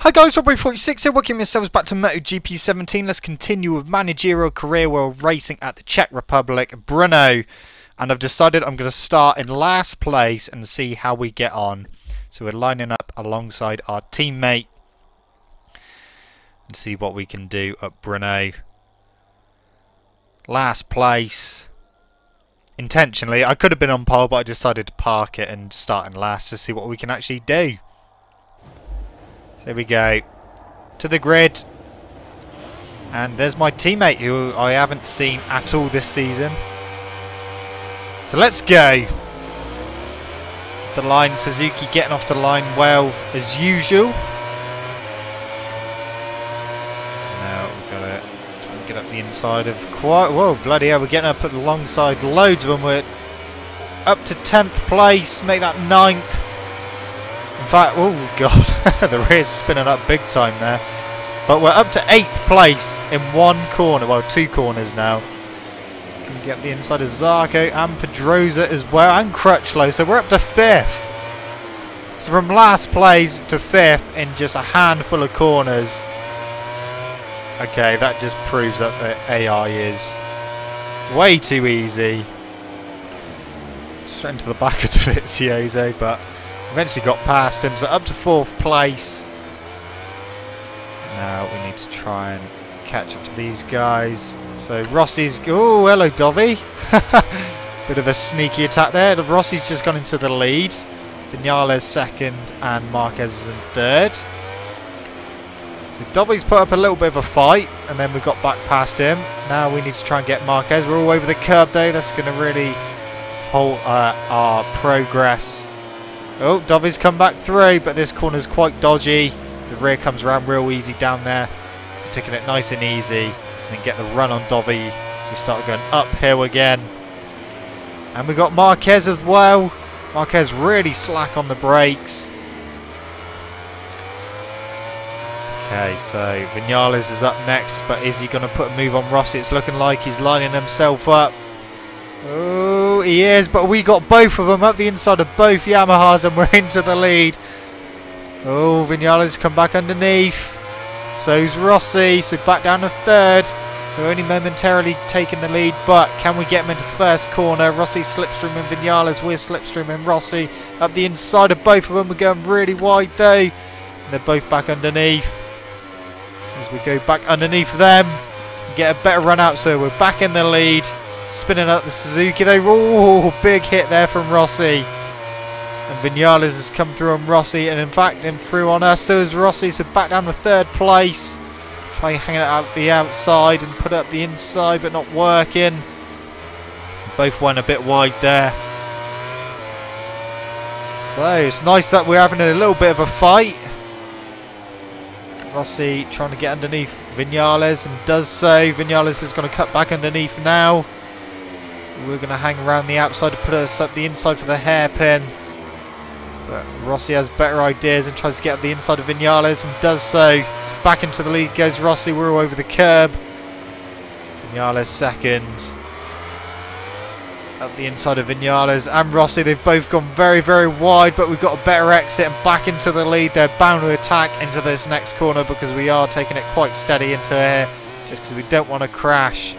Hi guys, Robo46 here, welcome yourselves back to MotoGP 17. Let's continue with Managerial Career World Racing at the Czech Republic, Brno. And I've decided I'm going to start in last place and see how we get on. So we're lining up alongside our teammate and see what we can do at Brno. Last place. Intentionally, I could have been on pole, but I decided to park it and start in last to see what we can actually do. So here we go, to the grid, and there's my teammate who I haven't seen at all this season. So let's go. The line, Suzuki getting off the line well as usual. Now we've got to try and get up the inside of quite, whoa, bloody hell, we're getting up alongside loads of them. We're up to 10th place, make that 9th. In fact, oh god, the rear's spinning up big time there. But we're up to 8th place in one corner, well 2 corners now. Can get the inside of Zarco and Pedrosa as well, and Crutchlow, so we're up to 5th. So from last place to 5th in just a handful of corners. Okay, that just proves that the AI is way too easy. Straight into the back of Dovizioso, but eventually got past him, so up to 4th place. Now we need to try and catch up to these guys. So Rossi's, oh hello Dovi. Bit of a sneaky attack there. Rossi's just gone into the lead. Vinales 2nd and Marquez is in 3rd. So Dovi's put up a little bit of a fight and then we got back past him. Now we need to try and get Marquez. We're all over the curb though. That's going to really halt our progress. Oh, Dovi's come back through, but this corner's quite dodgy. The rear comes around real easy down there. So taking it nice and easy. And then get the run on Dovi. So we start going uphill again. And we got Marquez as well. Marquez really slack on the brakes. Okay, so Vinales is up next, but is he going to put a move on Rossi? It's looking like he's lining himself up. Oh, he is, but we got both of them up the inside of both Yamahas and we're into the lead. Oh, Vinales come back underneath. So's Rossi, so back down to 3rd. So only momentarily taking the lead, but can we get him into the first corner? Rossi slipstreaming Vinales, we're slipstreaming Rossi. Up the inside of both of them, we're going really wide though. And they're both back underneath. As we go back underneath them, get a better run out, so we're back in the lead. Spinning up the Suzuki though. Oh, big hit there from Rossi. And Vinales has come through on Rossi, and in fact him through on us. So is Rossi, so back down to 3rd place. Try hanging it out the outside and put it up the inside, but not working. Both went a bit wide there. So it's nice that we're having a little bit of a fight. Rossi trying to get underneath Vinales and does so. Vinales is going to cut back underneath now. We're going to hang around the outside to put us up the inside for the hairpin. But Rossi has better ideas and tries to get up the inside of Vinales and does so. So back into the lead goes Rossi. We're all over the curb. Vinales 2nd. Up the inside of Vinales and Rossi. They've both gone very, very wide, but we've got a better exit and back into the lead. They're bound to attack into this next corner because we are taking it quite steady into here just because we don't want to crash.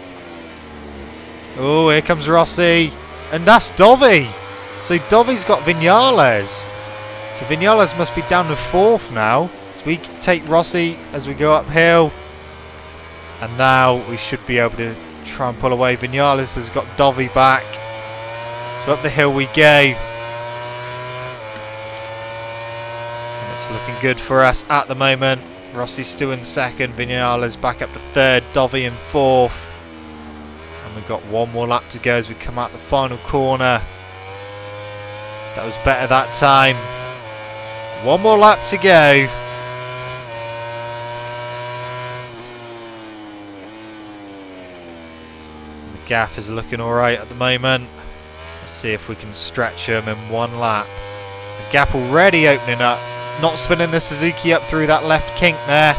Oh, here comes Rossi. And that's Dovi. So Dovi's got Vinales. So Vinales must be down to 4th now. So we can take Rossi as we go uphill. And now we should be able to try and pull away. Vinales has got Dovi back. So up the hill we go. And it's looking good for us at the moment. Rossi's still in 2nd. Vinales back up to 3rd. Dovi in 4th. And we've got one more lap to go as we come out the final corner. That was better that time. One more lap to go. The gap is looking alright at the moment. Let's see if we can stretch them in one lap. The gap already opening up. Not spinning the Suzuki up through that left kink there.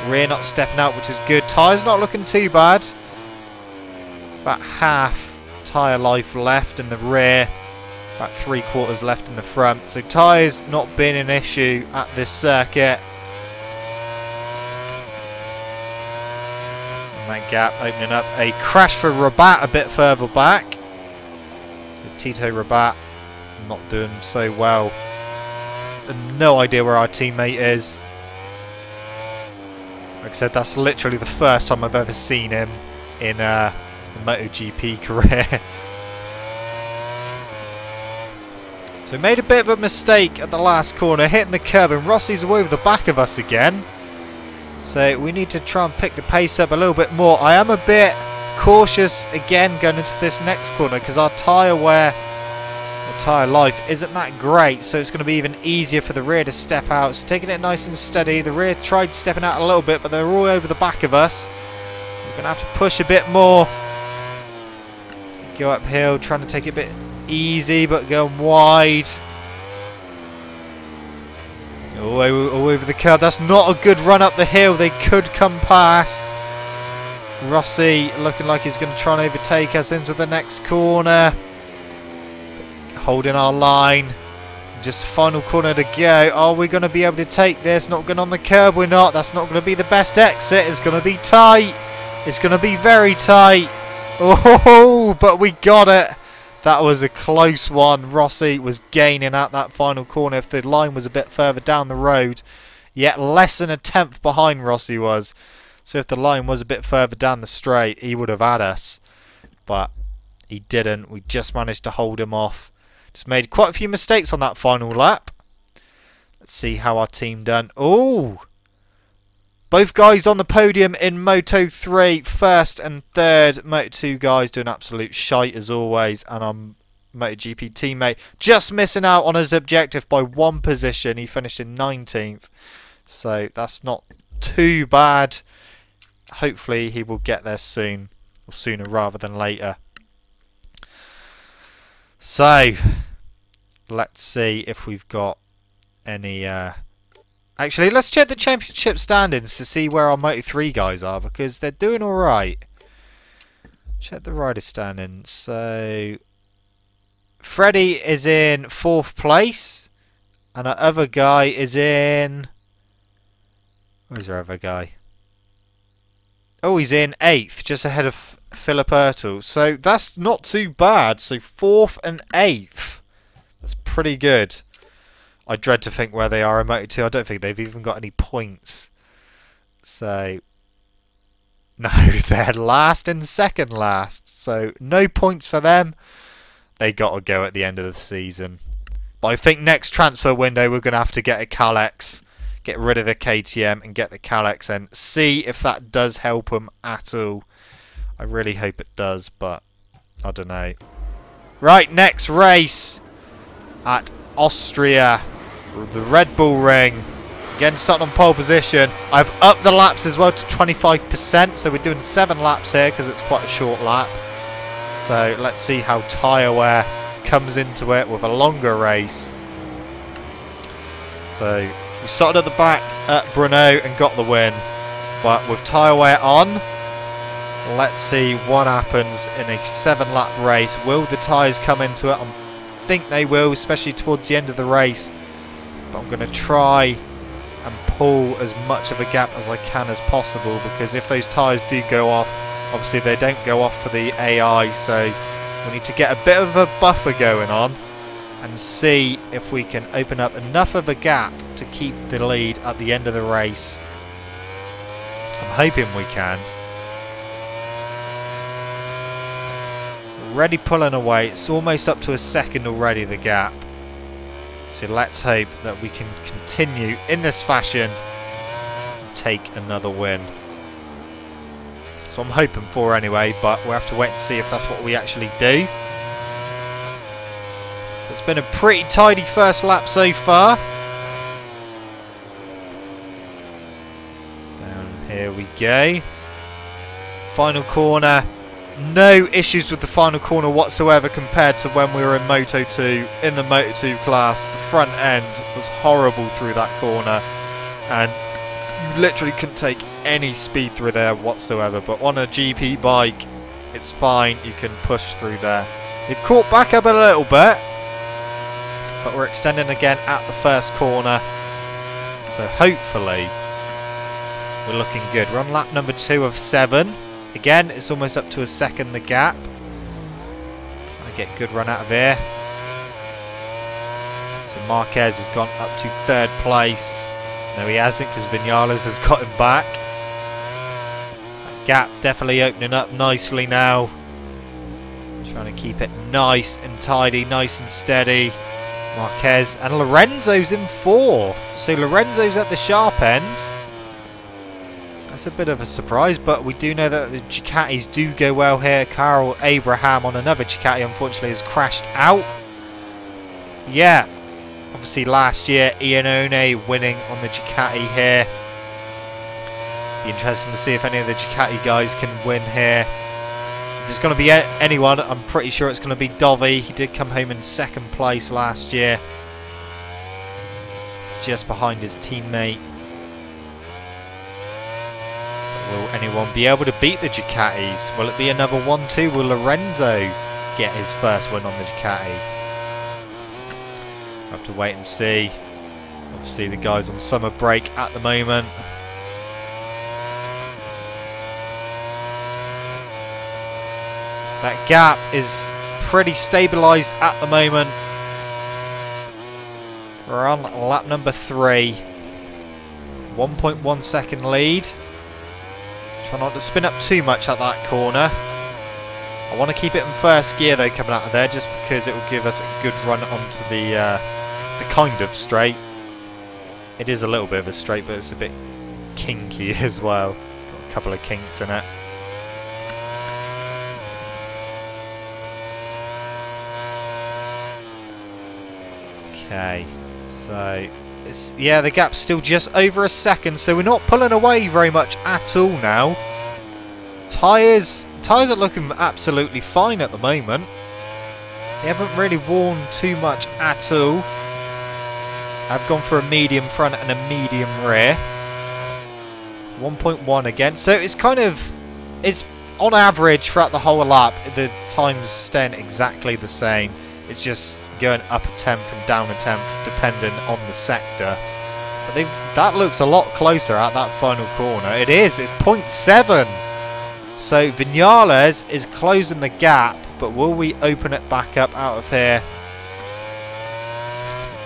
Rear not stepping out, which is good. Tyres not looking too bad. About half tyre life left in the rear. About 3/4 left in the front. So tyres not being an issue at this circuit. that gap, opening up a crash for Rabat a bit further back. So Tito Rabat not doing so well. No idea where our teammate is. Like I said, that's literally the first time I've ever seen him in a MotoGP career. So made a bit of a mistake at the last corner, hitting the curb, and Rossi's away over the back of us again. So we need to try and pick the pace up a little bit more. I am a bit cautious again going into this next corner because our tyre wear, or tyre life, isn't that great. So it's going to be even easier for the rear to step out. So taking it nice and steady. The rear tried stepping out a little bit, but they're all over the back of us. So we're going to have to push a bit more. Go uphill, trying to take it a bit easy, but going wide. All over the curb. That's not a good run up the hill. They could come past. Rossi looking like he's going to try and overtake us into the next corner. Holding our line. Just final corner to go. Are we going to be able to take this? Not going on the curb. We're not. That's not going to be the best exit. It's going to be tight. It's going to be very tight. Oh, but we got it. That was a close one. Rossi was gaining at that final corner. If the line was a bit further down the road, yet less than a tenth behind Rossi was. So if the line was a bit further down the straight, he would have had us. But he didn't. We just managed to hold him off. Just made quite a few mistakes on that final lap. Let's see how our team done. Oh! Both guys on the podium in Moto 3, first and third. Moto 2 guys doing absolute shite as always. And our MotoGP teammate just missing out on his objective by one position. He finished in 19th. So that's not too bad. Hopefully he will get there soon. Or sooner rather than later. So, let's see if we've got any... Actually, let's check the championship standings to see where our Moto3 guys are, because they're doing alright. Check the rider standings. So, Freddie is in 4th place, and our other guy is in... Where's our other guy? Oh, he's in 8th, just ahead of Philip Ertl. So, that's not too bad. So, 4th and 8th. That's pretty good. I dread to think where they are in Moto2. I don't think they've even got any points. So, no, they're last and second last. So, no points for them. They got to go at the end of the season. But I think next transfer window we're going to have to get a Kalex, get rid of the KTM and get the Kalex and see if that does help them at all. I really hope it does, but I don't know. Right, next race at Austria, the Red Bull Ring. Again, starting on pole position. I've upped the laps as well to 25%, so we're doing 7 laps here because it's quite a short lap. So let's see how tyre wear comes into it with a longer race. So we started at the back at Brno and got the win, but with tyre wear on, let's see what happens in a 7-lap race. Will the tyres come into it? I think they will, especially towards the end of the race. But I'm going to try and pull as much of a gap as I can as possible, because if those tyres do go off, obviously they don't go off for the AI, so we need to get a bit of a buffer going on and see if we can open up enough of a gap to keep the lead at the end of the race. I'm hoping we can. Already pulling away. It's almost up to a second already, the gap. So let's hope that we can continue in this fashion and take another win. So I'm hoping for anyway, but we'll have to wait and see if that's what we actually do. It's been a pretty tidy first lap so far. Down here we go. Final corner. No issues with the final corner whatsoever compared to when we were in Moto 2, in the Moto 2 class. The front end was horrible through that corner, and you literally couldn't take any speed through there whatsoever. But on a GP bike, it's fine, you can push through there. They've caught back up a little bit, but we're extending again at the first corner. So hopefully we're looking good. We're on lap number 2 of 7. Again, it's almost up to a second the gap. Trying to get a good run out of here. So Marquez has gone up to 3rd place. No, he hasn't, because Vinales has got him back. That gap definitely opening up nicely now. Trying to keep it nice and tidy, nice and steady. Marquez and Lorenzo's in 4th. So Lorenzo's at the sharp end. That's a bit of a surprise, but we do know that the Ducatis do go well here. Carl Abraham on another Ducati unfortunately has crashed out. Yeah, obviously last year Iannone winning on the Ducati here. Be interesting to see if any of the Ducati guys can win here. If it's going to be anyone, I'm pretty sure it's going to be Dovi. He did come home in 2nd place last year, just behind his teammate. But will anyone be able to beat the Ducatis? Will it be another 1-2? Will Lorenzo get his first win on the Ducati? We'll have to wait and see. Obviously the guys on summer break at the moment. That gap is pretty stabilised at the moment. We're on lap number 3. 1.1 second lead. Try not to spin up too much at that corner. I want to keep it in 1st gear though coming out of there, just because it will give us a good run onto the kind of straight. It is a little bit of a straight, but it's a bit kinky as well. It's got a couple of kinks in it. Okay, so yeah, the gap's still just over a second, so we're not pulling away very much at all now. Tyres are looking absolutely fine at the moment. They haven't really worn too much at all. I've gone for a medium front and a medium rear. 1.1 again, so it's on average throughout the whole lap, the time's staying exactly the same. It's just going up a tenth and down a tenth depending on the sector. But that looks a lot closer at that final corner. It is, it's 0.7. So Vinales is closing the gap, but will we open it back up out of here?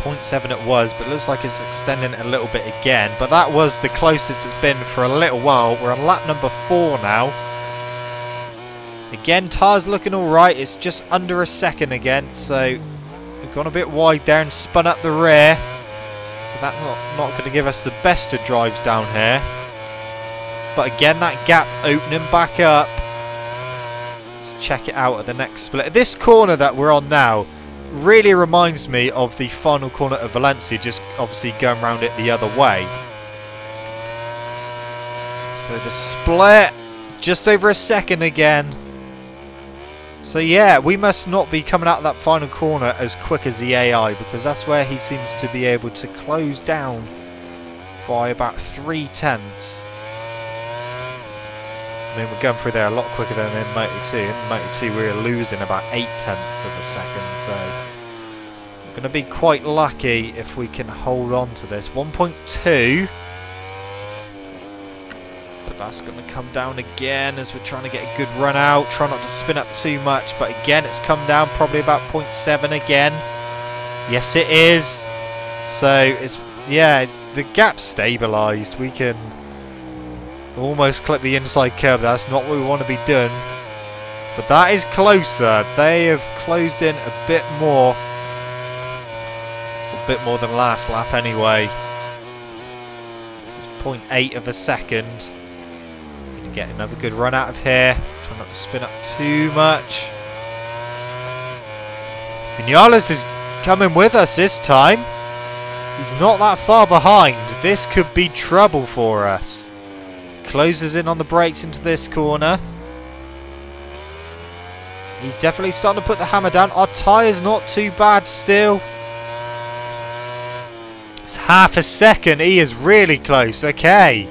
0.7 it was, but it looks like it's extending it a little bit again. But that was the closest it's been for a little while. We're on lap number 4 now. Again, tyres looking alright. It's just under a second again, so we've gone a bit wide there and spun up the rear. So that's not going to give us the best of drives down here. But again, that gap opening back up. Let's check it out at the next split. This corner that we're on now really reminds me of the final corner of Valencia, just obviously going around it the other way. So the split, just over a second again. So yeah, we must not be coming out of that final corner as quick as the AI, because that's where he seems to be able to close down by about 3/10. I mean, we're going through there a lot quicker than in Moto2. In Moto2 we were losing about 0.8 of a second, so we're going to be quite lucky if we can hold on to this. 1.2. But that's going to come down again as we're trying to get a good run out. Try not to spin up too much, but again it's come down probably about 0.7 again. Yes it is. So it's, yeah, the gap's stabilised. We can almost clip the inside curve. That's not what we want to be doing, but that is closer. They have closed in a bit more than last lap anyway. It's 0.8 of a second. Need to get another good run out of here. Try not to spin up too much. Vinales is coming with us this time. He's not that far behind. This could be trouble for us. Closes in on the brakes into this corner. He's definitely starting to put the hammer down. Our tyre's not too bad still. It's half a second. He is really close. Okay.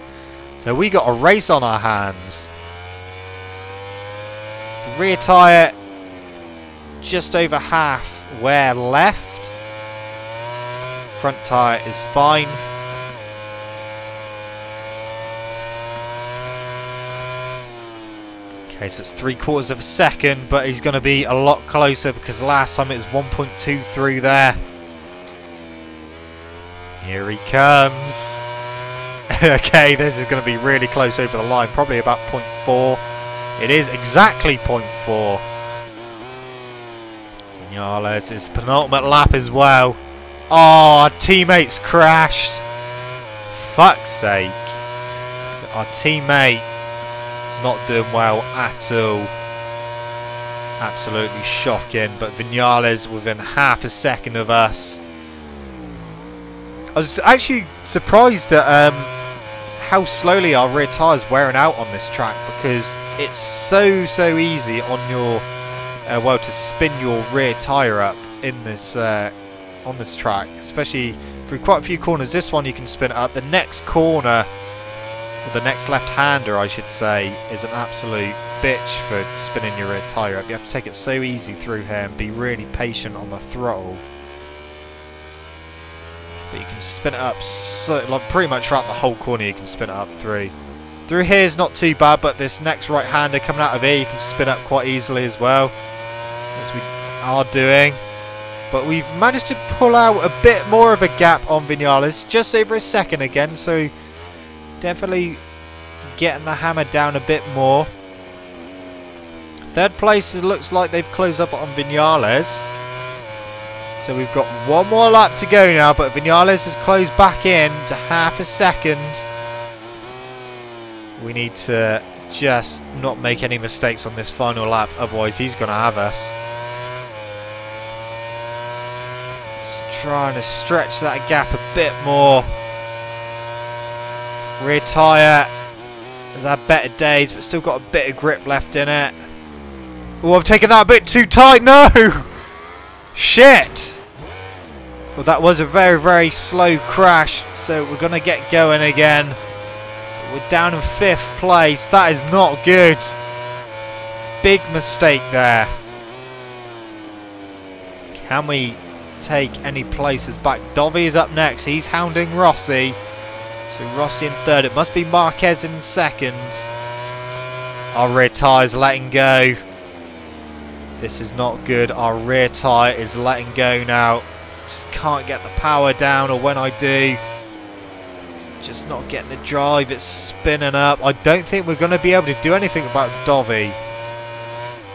So we got a race on our hands. So rear tyre just over half wear left. Front tyre is fine. Okay, so it's 3/4 of a second, but he's going to be a lot closer because last time it was 1.2 through there. Here he comes. Okay, this is going to be really close over the line, probably about 0.4. It is exactly 0.4. Vinales is penultimate lap as well. Oh, our teammates crashed. Fuck's sake. So our teammate not doing well at all. Absolutely shocking. But Vinales within half a second of us. I was actually surprised at how slowly our rear tyres wearing out on this track, because it's so easy on your well, to spin your rear tyre up in this on this track, especially through quite a few corners. This one you can spin it up. The next corner, or the next left-hander I should say, is an absolute bitch for spinning your rear tyre up. You have to take it so easy through here and be really patient on the throttle. But you can spin it up so, like, pretty much throughout the whole corner you can spin it up through. Through here is not too bad, but this next right-hander coming out of here you can spin up quite easily as well, as we are doing. But we've managed to pull out a bit more of a gap on Vinales, just over a second again, so definitely getting the hammer down a bit more. Third place, it looks like they've closed up on Vinales. So we've got one more lap to go now, but Vinales has closed back in to half a second. We need to just not make any mistakes on this final lap, otherwise he's going to have us. Just trying to stretch that gap a bit more. Rear tyre has had better days, but still got a bit of grip left in it. Oh, I've taken that a bit too tight. No! Shit! Well, that was a very slow crash, so we're going to get going again. We're down in 5th place. That is not good. Big mistake there. Can we take any places back? Dovi is up next. He's hounding Rossi. So Rossi in 3rd. It must be Marquez in 2nd. Our rear tyre's letting go. This is not good. Our rear tyre is letting go now. Just can't get the power down, or when I do, it's just not getting the drive. It's spinning up. I don't think we're going to be able to do anything about Dovi.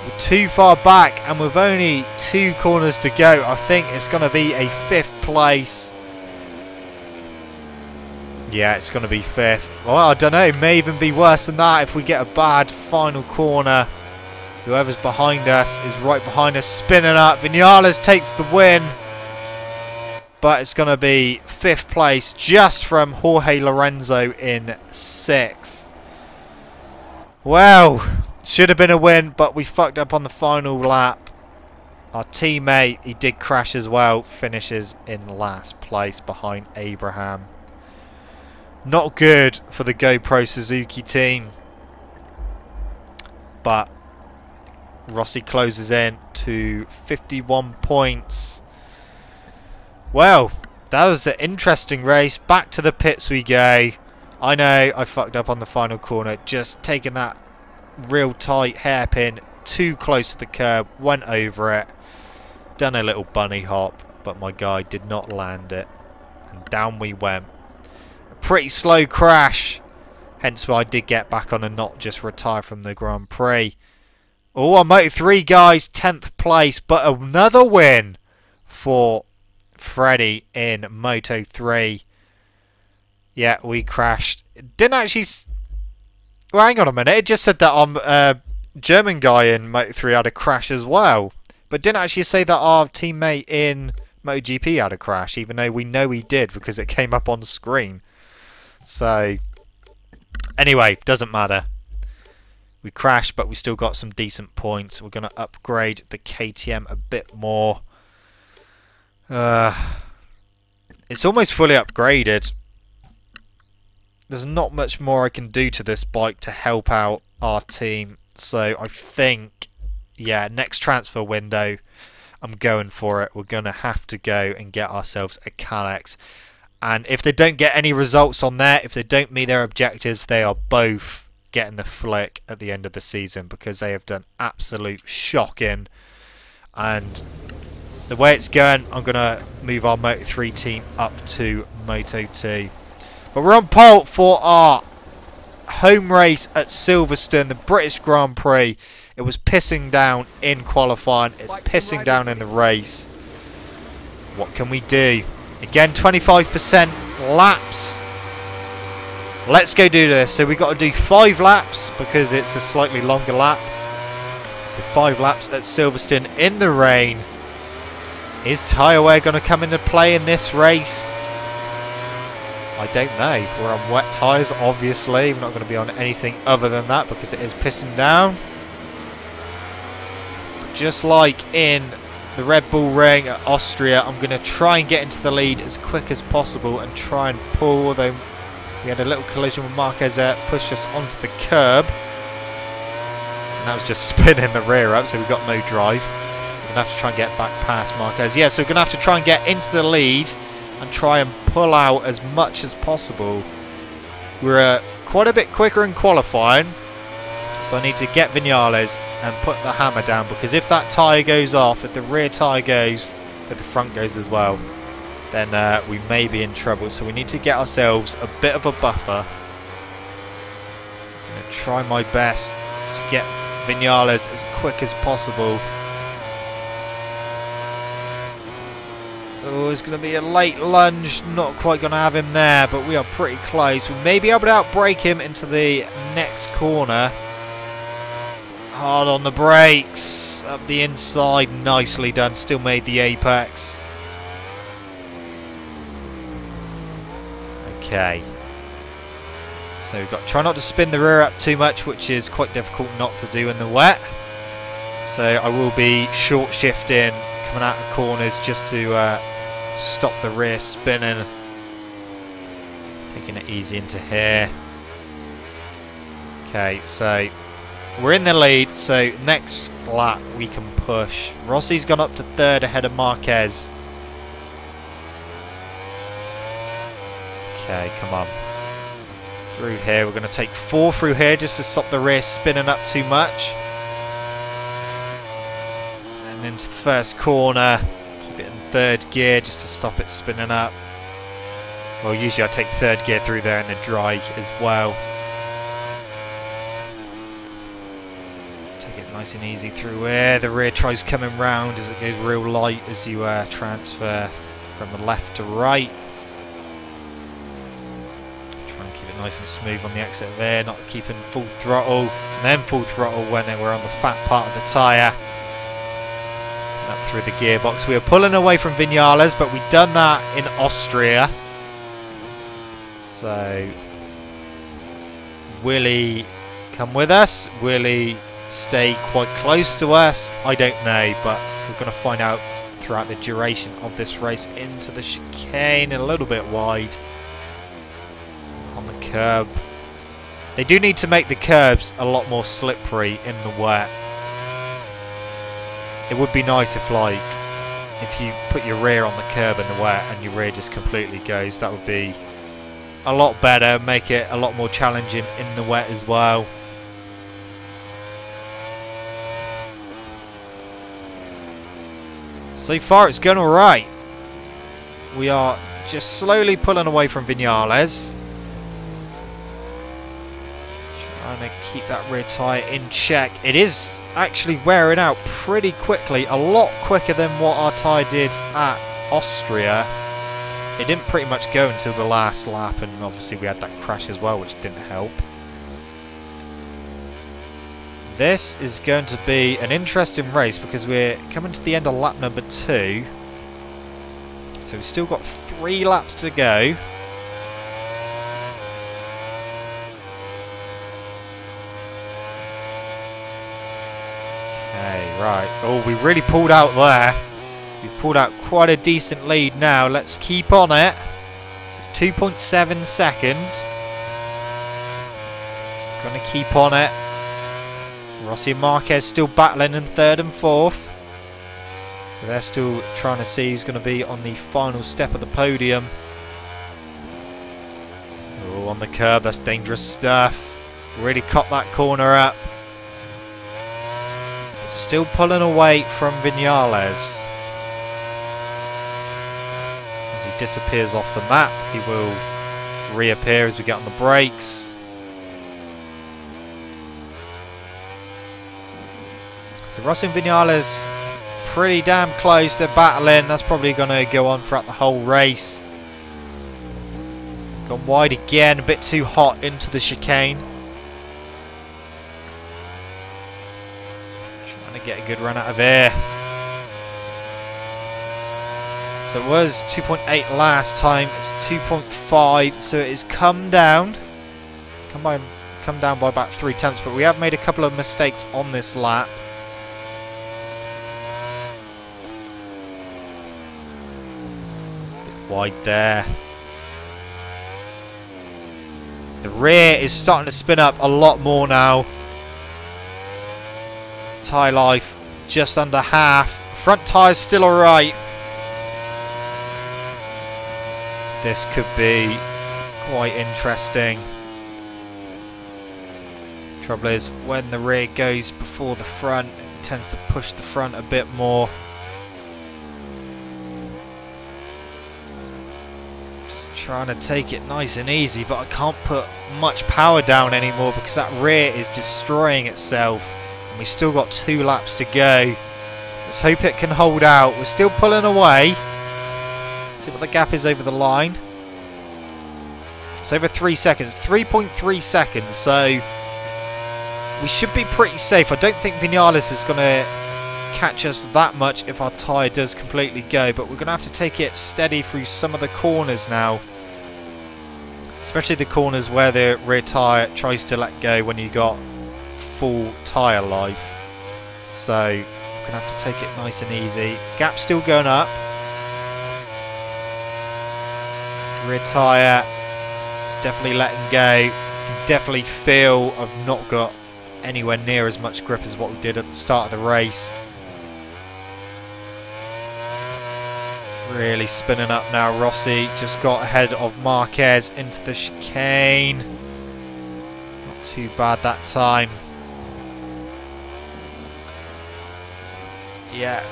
We're too far back, and with only 2 corners to go, I think it's going to be a 5th place. Yeah, it's going to be 5th. Well, I don't know. It may even be worse than that if we get a bad final corner. Whoever's behind us is right behind us, spinning up. Vinales takes the win. But it's going to be 5th place, just from Jorge Lorenzo in 6th. Well, should have been a win, but we fucked up on the final lap. Our teammate, he did crash as well, finishes in last place behind Abraham. Not good for the GoPro Suzuki team. But Rossi closes in to 51 points. Well, that was an interesting race. Back to the pits we go. I know I fucked up on the final corner. Just taking that real tight hairpin too close to the curb. Went over it. Done a little bunny hop. But my guy did not land it. And down we went. A pretty slow crash. Hence why I did get back on and not just retire from the Grand Prix. Oh, on Moto3, guys. 10th place. But another win for Freddie in Moto3. Yeah, we crashed. Didn't actually... Well, hang on a minute. It just said that our German guy in Moto3 had a crash as well. But didn't actually say that our teammate in MotoGP had a crash, even though we know he did because it came up on screen. So, anyway, doesn't matter. We crashed, but we still got some decent points. We're going to upgrade the KTM a bit more. It's almost fully upgraded. There's not much more I can do to this bike to help out our team. So I think, yeah, next transfer window, I'm going for it. We're going to have to go and get ourselves a Kalex. And if they don't get any results on there, if they don't meet their objectives, they are both getting the flick at the end of the season, because they have done absolute shocking. And the way it's going, I'm going to move our Moto3 team up to Moto2. But we're on pole for our home race at Silverstone, the British Grand Prix. It was pissing down in qualifying. It's pissing down in the race. What can we do? Again, 25% laps. Let's go do this. So we've got to do 5 laps because it's a slightly longer lap. So 5 laps at Silverstone in the rain. Is tyre wear going to come into play in this race? I don't know. We're on wet tyres, obviously. We're not going to be on anything other than that because it is pissing down. But just like in the Red Bull Ring at Austria, I'm going to try and get into the lead as quick as possible and try and pull, although we had a little collision with Marquez there, pushed us onto the curb. And that was just spinning the rear up, so we've got no drive. We're going to have to try and get back past Marquez. Yeah, so we're going to have to try and get into the lead and try and pull out as much as possible. We're quite a bit quicker in qualifying, so I need to get Vinales and put the hammer down, because if that tyre goes off, if the rear tyre goes, if the front goes as well, then we may be in trouble. So we need to get ourselves a bit of a buffer. I'm going to try my best to get Vinales as quick as possible. Oh, it's going to be a late lunge. Not quite going to have him there, but we are pretty close. We may be able to outbrake him into the next corner. Hard on the brakes. Up the inside. Nicely done. Still made the apex. Okay. So we've got to try not to spin the rear up too much, which is quite difficult not to do in the wet. So I will be short shifting, coming out of corners just to stop the rear spinning. Taking it easy into here. Okay, so we're in the lead, so next lap we can push. Rossi's gone up to 3rd ahead of Marquez. Okay, come on. Through here, we're going to take 4 through here just to stop the rear spinning up too much. And into the first corner. Keep it in 3rd gear just to stop it spinning up. Well, usually I take 3rd gear through there in the dry as well. Take it nice and easy through here. The rear tries coming round as it goes real light as you transfer from the left to right. Nice and smooth on the exit there, not keeping full throttle, and then full throttle when we're on the fat part of the tyre. Up through the gearbox. We were pulling away from Vinales, but we'd done that in Austria. So, will he come with us? Will he stay quite close to us? I don't know, but we're going to find out throughout the duration of this race. Into the chicane, a little bit wide. On the curb. They do need to make the curbs a lot more slippery in the wet. It would be nice if you put your rear on the curb in the wet and your rear just completely goes. That would be a lot better, make it a lot more challenging in the wet as well. So far it's going alright. We are just slowly pulling away from Vinales. Trying to keep that rear tyre in check. It is actually wearing out pretty quickly, a lot quicker than what our tyre did at Austria. It didn't pretty much go until the last lap, and obviously we had that crash as well, which didn't help. This is going to be an interesting race because we're coming to the end of lap number 2. So we've still got 3 laps to go. Right, oh, we really pulled out there. We've pulled out quite a decent lead now. Let's keep on it. So 2.7 seconds. Gonna keep on it. Rossi and Marquez still battling in 3rd and 4th. So they're still trying to see who's going to be on the final step of the podium. Oh, on the curb, that's dangerous stuff. Really caught that corner up. Still pulling away from Vinales. As he disappears off the map, he will reappear as we get on the brakes. So Rossi and Vinales pretty damn close. They're battling. That's probably going to go on throughout the whole race. Gone wide again, a bit too hot into the chicane. Trying to get a good run out of here. So it was 2.8 last time, it's 2.5, so it has come down. Come down by about 0.3, but we have made a couple of mistakes on this lap. Bit wide there. The rear is starting to spin up a lot more now. Tyre life just under half. Front tyre's still alright. This could be quite interesting. Trouble is, when the rear goes before the front, it tends to push the front a bit more. Trying to take it nice and easy, but I can't put much power down anymore because that rear is destroying itself. And we still got 2 laps to go. Let's hope it can hold out. We're still pulling away. See what the gap is over the line. It's over 3 seconds. 3.3 seconds, so we should be pretty safe. I don't think Vinales is going to catch us that much if our tyre does completely go, but we're going to have to take it steady through some of the corners now. Especially the corners where the rear tyre tries to let go when you got full tyre life. So we're going to have to take it nice and easy. Gap's still going up. Rear tyre is definitely letting go. You can definitely feel I've not got anywhere near as much grip as what we did at the start of the race. Really spinning up now. Rossi just got ahead of Marquez into the chicane. Not too bad that time. Yeah.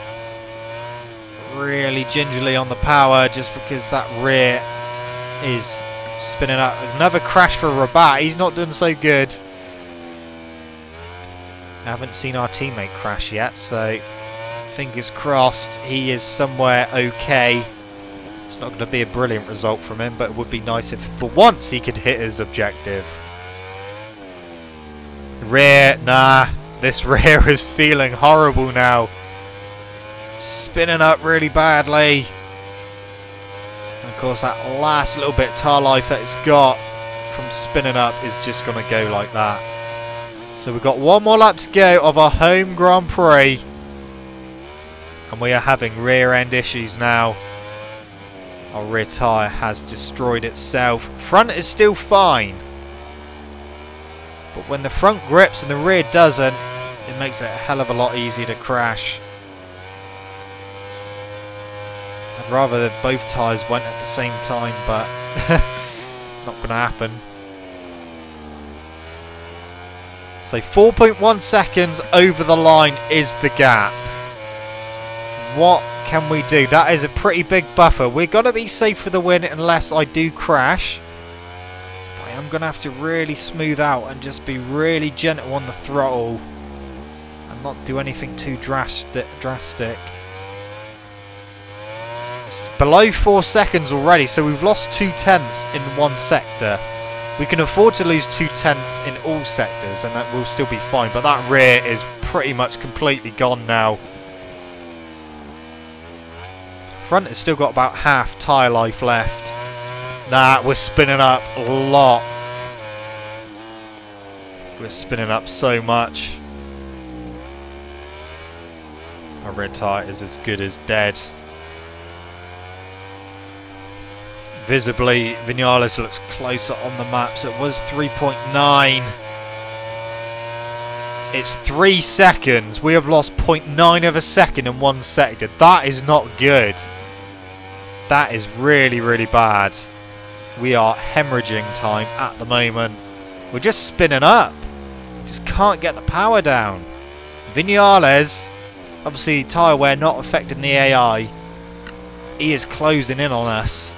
Really gingerly on the power just because that rear is spinning up. Another crash for Rabat. He's not done so good. I haven't seen our teammate crash yet, so fingers crossed he is somewhere okay. It's not going to be a brilliant result from him, but it would be nice if for once he could hit his objective. Rear, nah, this rear is feeling horrible now. Spinning up really badly. And of course that last little bit of tyre life that it's got from spinning up is just going to go like that. So we've got one more lap to go of our home Grand Prix. And we are having rear end issues now. Our rear tyre has destroyed itself. Front is still fine. But when the front grips and the rear doesn't, it makes it a hell of a lot easier to crash. I'd rather that both tyres went at the same time, but it's not going to happen. So 4.1 seconds over the line is the gap. What can we do? That is a pretty big buffer. We're going to be safe for the win unless I do crash. I am going to have to really smooth out and just be really gentle on the throttle and not do anything too drastic. It's below 4 seconds already, so we've lost 0.2 in one sector. We can afford to lose 0.2 in all sectors and that will still be fine, but that rear is pretty much completely gone now. Front has still got about half tyre life left. Nah, we're spinning up a lot. We're spinning up so much. Our rear tyre is as good as dead. Visibly, Vinales looks closer on the map, so it was 3.9. It's 3 seconds. We have lost 0.9 of a second in one sector. That is not good. That is really, really bad. We are hemorrhaging time at the moment. We're just spinning up. Just can't get the power down. Vinales, obviously tyre wear not affecting the AI. He is closing in on us.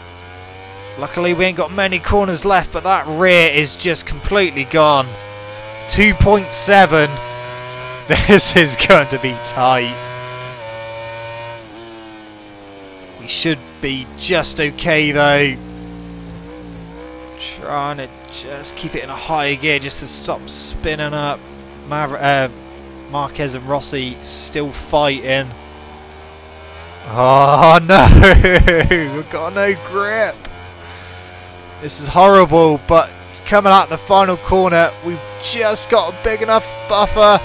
Luckily we ain't got many corners left, but that rear is just completely gone. 2.7. This is going to be tight. We should be just okay though. Trying to just keep it in a higher gear just to stop spinning up. Marquez and Rossi still fighting. Oh no! We've got no grip. This is horrible, but coming out the final corner, we've just got a big enough buffer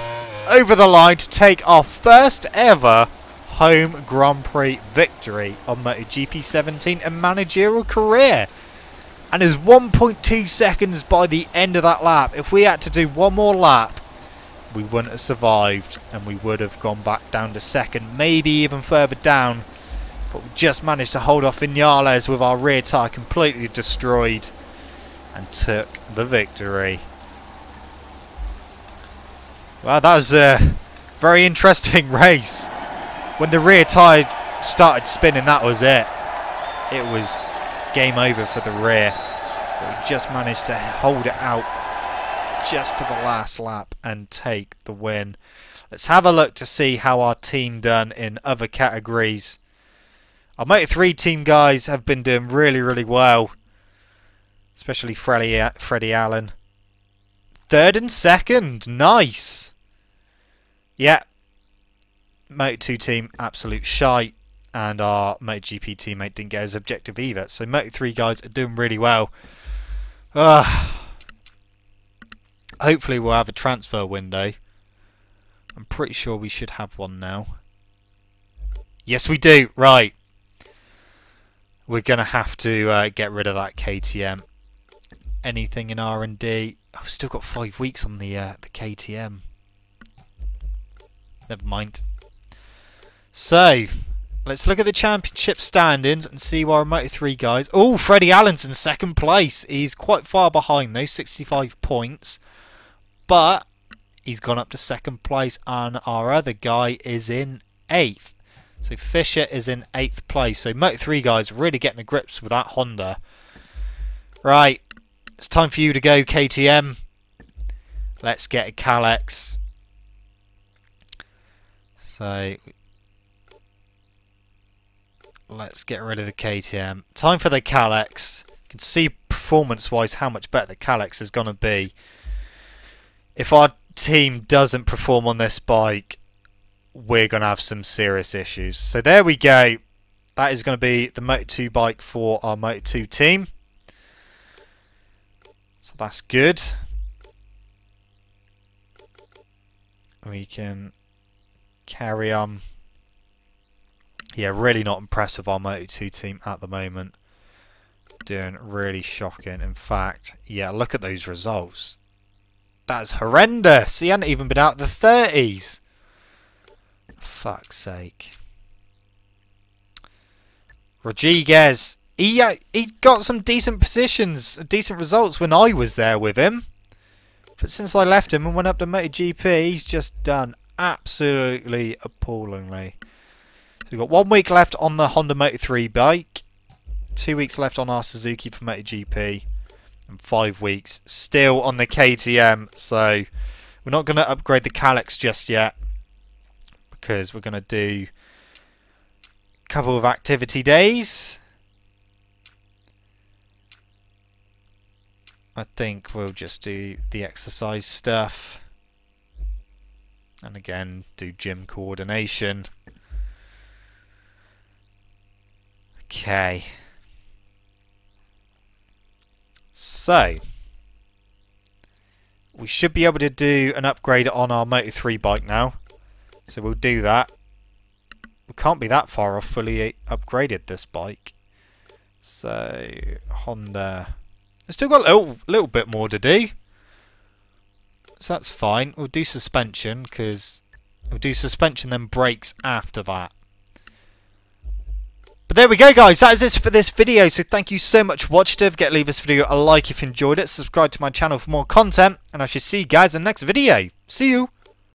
over the line to take our first ever home Grand Prix victory on MotoGP 17 and managerial career. And is 1.2 seconds by the end of that lap. If we had to do one more lap, we wouldn't have survived and we would have gone back down to second, maybe even further down. But we just managed to hold off Vinales with our rear tyre completely destroyed and took the victory. Well, that was a very interesting race. When the rear tyre started spinning, that was it. It was game over for the rear. But we just managed to hold it out just to the last lap and take the win. Let's have a look to see how our team done in other categories. Our Moto3 team guys have been doing really, really well. Especially Freddie Allen. Third and second. Nice. Yeah. Moto2 team, absolute shite. And our MotoGP teammate didn't get his objective either. So Moto3 guys are doing really well. Hopefully we'll have a transfer window. I'm pretty sure we should have one now. Yes, we do. Right. We're going to have to get rid of that KTM. Anything in R&D? I've still got 5 weeks on the KTM. Never mind. So, let's look at the championship standings and see where our Moto3 guys... Oh, Freddie Allen's in second place. He's quite far behind those, 65 points. But he's gone up to second place and our other guy is in 8th. So Fisher is in 8th place. So Moto3 guys really getting the grips with that Honda. Right, it's time for you to go, KTM. Let's get a Kalex. So let's get rid of the KTM. Time for the Kalex. You can see performance-wise how much better the Kalex is going to be. If our team doesn't perform on this bike, we're going to have some serious issues. So there we go. That is going to be the Moto2 bike for our Moto2 team. So that's good. We can carry on. Yeah, really not impressed with our Moto2 team at the moment. Doing really shocking. In fact, yeah, look at those results. That's horrendous. He hadn't even been out the 30s. Fuck's sake. Rodriguez. He got some decent positions, decent results when I was there with him. But since I left him and went up to MotoGP, he's just done absolutely appallingly. So we've got 1 week left on the Honda Moto3 bike. 2 weeks left on our Suzuki for MotoGP. And 5 weeks still on the KTM. So we're not going to upgrade the Kalex just yet, because we're going to do a couple of activity days. I think we'll just do the exercise stuff. And again, do gym coordination. Okay. So, we should be able to do an upgrade on our Moto3 bike now. So we'll do that. We can't be that far off fully upgraded this bike. So, Honda. We've still got a little bit more to do. So that's fine. We'll do suspension, because we'll do suspension then brakes after that. But But there we go, guys. That is it for this video. So thank you so much for watching. Don't forget to leave this video a like if you enjoyed it. Subscribe to my channel for more content. And I shall see you guys in the next video. See you.